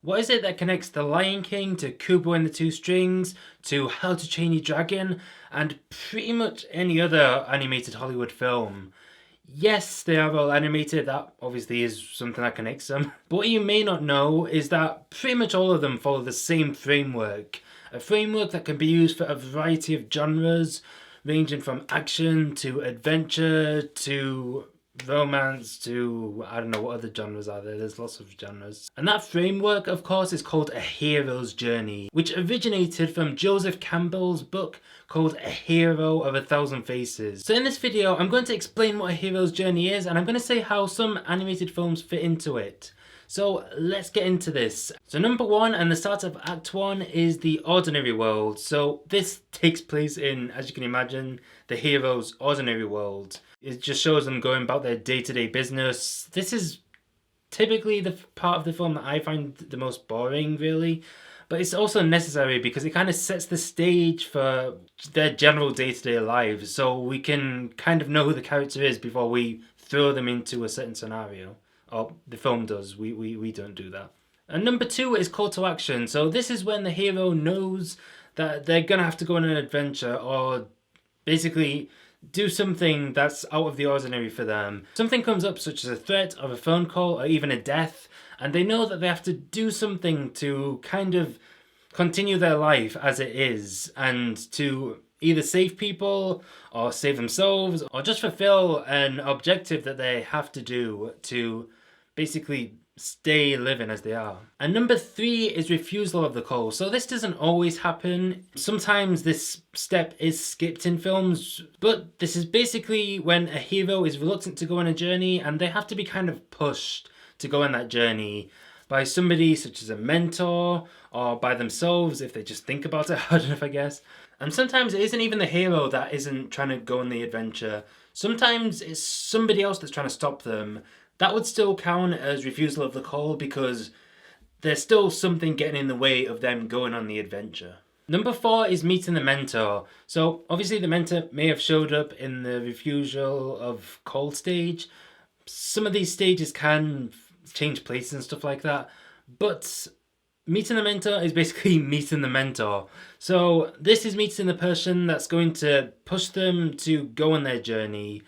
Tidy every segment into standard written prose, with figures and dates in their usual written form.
What is it that connects The Lion King to Kubo and the Two Strings to How to Train Your Dragon and pretty much any other animated Hollywood film? Yes, they are all animated, that obviously is something that connects them. But what you may not know is that pretty much all of them follow the same framework. A framework that can be used for a variety of genres, ranging from action to adventure to romance to I don't know what other genres are there. There's lots of genres. And that framework, of course, is called A Hero's Journey, which originated from Joseph Campbell's book called A Hero of a Thousand Faces. So in this video, I'm going to explain what a hero's journey is, and I'm going to say how some animated films fit into it. So let's get into this. So number one and the start of Act 1 is the ordinary world. So this takes place in, as you can imagine, the hero's ordinary world. It just shows them going about their day-to-day business. This is typically the part of the film that I find the most boring, really. But it's also necessary because it kind of sets the stage for their general day-to-day lives. So we can kind of know who the character is before we throw them into a certain scenario. Or the film does, we don't do that. And number two is call to action. So this is when the hero knows that they're gonna have to go on an adventure or basically do something that's out of the ordinary for them. Something comes up such as a threat or a phone call or even a death, and they know that they have to do something to kind of continue their life as it is and to either save people or save themselves or just fulfill an objective that they have to do to basically stay living as they are. And number three is refusal of the call. So this doesn't always happen. Sometimes this step is skipped in films, but this is basically when a hero is reluctant to go on a journey and they have to be kind of pushed to go on that journey by somebody such as a mentor or by themselves if they just think about it hard enough, I guess. And sometimes it isn't even the hero that isn't trying to go on the adventure. Sometimes it's somebody else that's trying to stop them. That would still count as refusal of the call because there's still something getting in the way of them going on the adventure. Number four is meeting the mentor. So obviously the mentor may have showed up in the refusal of call stage. Some of these stages can change places and stuff like that, but meeting the mentor is basically meeting the mentor. So this is meeting the person that's going to push them to go on their journey,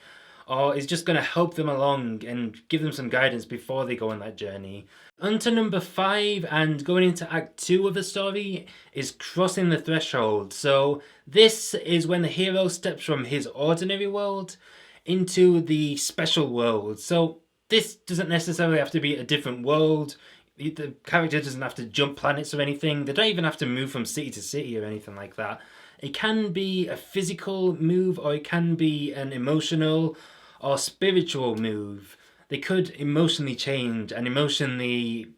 or is just going to help them along and give them some guidance before they go on that journey. On to number five and going into Act 2 of the story is crossing the threshold. So this is when the hero steps from his ordinary world into the special world. So this doesn't necessarily have to be a different world. The character doesn't have to jump planets or anything. They don't even have to move from city to city or anything like that. It can be a physical move or it can be an emotional or spiritual move. They could emotionally change and emotionally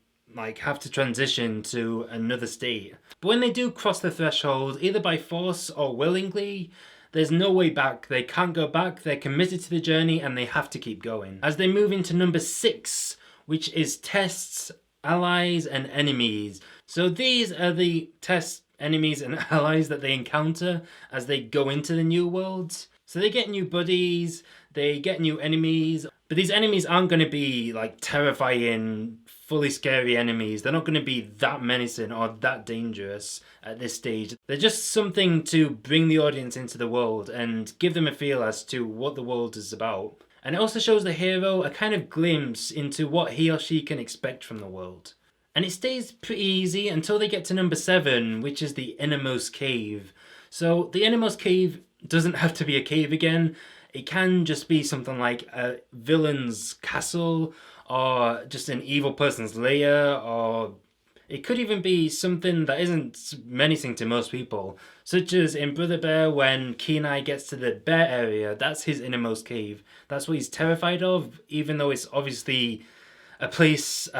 have to transition to another state. But when they do cross the threshold, either by force or willingly, there's no way back. They can't go back. They're committed to the journey and they have to keep going. As they move into number 6, which is tests, allies and enemies. So these are the tests, enemies and allies that they encounter as they go into the new worlds. So they get new buddies, they get new enemies, but these enemies aren't going to be like terrifying, fully scary enemies. They're not going to be that menacing or that dangerous at this stage. They're just something to bring the audience into the world and give them a feel as to what the world is about. And it also shows the hero a kind of glimpse into what he or she can expect from the world. And it stays pretty easy until they get to number 7, which is the Innermost Cave. So the Innermost Cave doesn't have to be a cave again. It can just be something like a villain's castle or just an evil person's lair, or it could even be something that isn't menacing to most people, such as in Brother Bear when Kenai gets to the bear area. That's his innermost cave. That's what he's terrified of, even though it's obviously a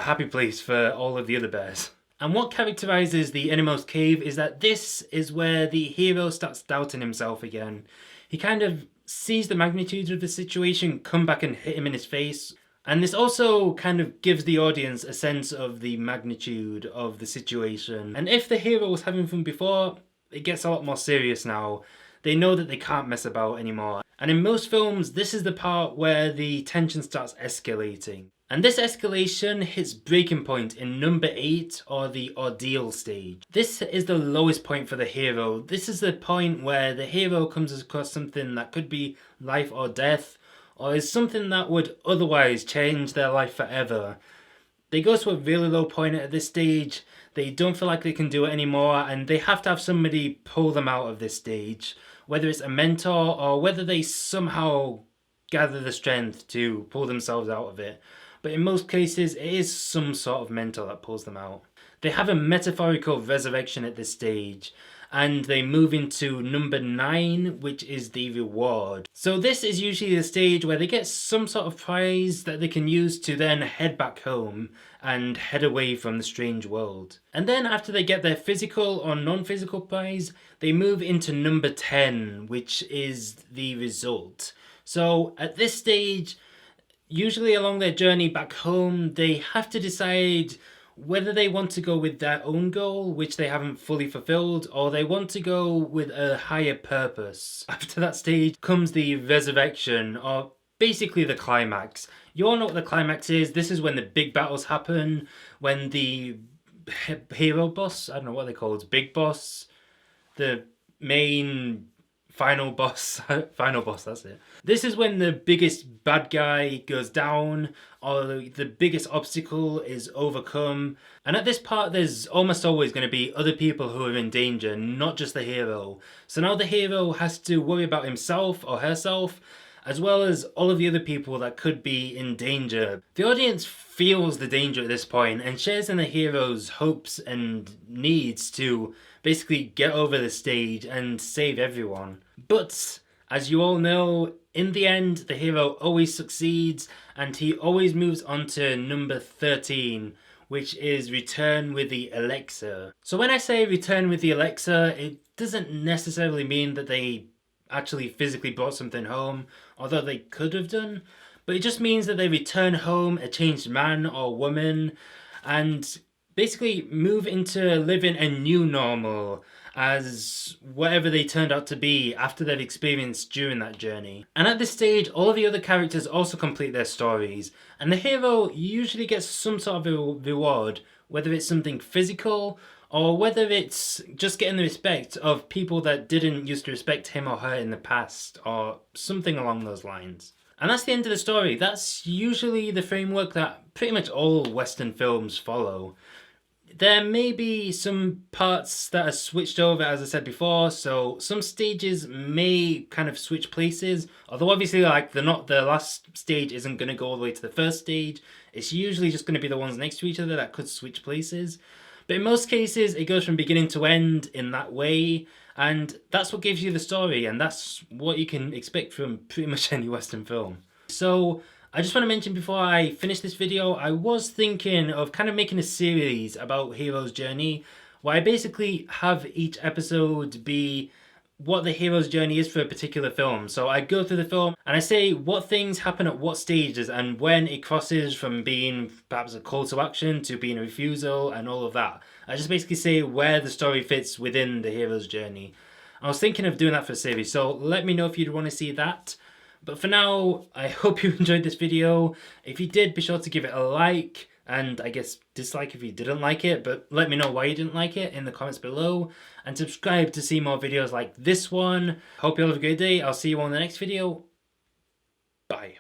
happy place for all of the other bears. And what characterizes the Innermost Cave is that this is where the hero starts doubting himself again. He kind of sees the magnitude of the situation come back and hit him in his face. And this also kind of gives the audience a sense of the magnitude of the situation. And if the hero was having fun before, it gets a lot more serious now. They know that they can't mess about anymore. And in most films, this is the part where the tension starts escalating. And this escalation hits breaking point in number 8, or the Ordeal stage. This is the lowest point for the hero. This is the point where the hero comes across something that could be life or death, or is something that would otherwise change their life forever. They go to a really low point at this stage, they don't feel like they can do it anymore, and they have to have somebody pull them out of this stage. Whether it's a mentor, or whether they somehow gather the strength to pull themselves out of it. But in most cases, it is some sort of mentor that pulls them out. They have a metaphorical resurrection at this stage, and they move into number 9, which is the reward. So this is usually the stage where they get some sort of prize that they can use to then head back home and head away from the strange world. And then after they get their physical or non-physical prize, they move into number 10, which is the result. So at this stage, usually along their journey back home, they have to decide whether they want to go with their own goal, which they haven't fully fulfilled, or they want to go with a higher purpose. After that stage comes the resurrection, or basically the climax. You all know what the climax is. This is when the big battles happen, when the hero boss, I don't know what they're called, big boss, the main final boss, that's it. This is when the biggest bad guy goes down, or the biggest obstacle is overcome. And at this part, there's almost always going to be other people who are in danger, not just the hero. So now the hero has to worry about himself or herself, as well as all of the other people that could be in danger. The audience feels the danger at this point and shares in the hero's hopes and needs to basically get over the stage and save everyone. But as you all know, in the end, the hero always succeeds, and he always moves on to number 13, which is Return with the Elixir. So when I say Return with the Elixir, it doesn't necessarily mean that they actually physically brought something home, although they could have done, but it just means that they return home a changed man or woman and basically move into living a new normal as whatever they turned out to be after they've experienced during that journey. And at this stage, all of the other characters also complete their stories, and the hero usually gets some sort of reward, whether it's something physical or whether it's just getting the respect of people that didn't used to respect him or her in the past, or something along those lines. And that's the end of the story. That's usually the framework that pretty much all Western films follow. There may be some parts that are switched over, as I said before, so some stages may kind of switch places, although obviously like the last stage isn't going to go all the way to the first stage. It's usually just going to be the ones next to each other that could switch places. But in most cases, it goes from beginning to end in that way, and that's what gives you the story, and that's what you can expect from pretty much any Western film. So I just want to mention before I finish this video, I was thinking of kind of making a series about Hero's Journey, where I basically have each episode be what the hero's journey is for a particular film. So I go through the film and I say what things happen at what stages and when it crosses from being perhaps a call to action to being a refusal and all of that. I just basically say where the story fits within the hero's journey. I was thinking of doing that for a series, so let me know if you'd want to see that. But for now, I hope you enjoyed this video. If you did, be sure to give it a like, and I guess dislike if you didn't like it, but let me know why you didn't like it in the comments below, and subscribe to see more videos like this one. Hope you all have a great day. I'll see you on the next video. Bye.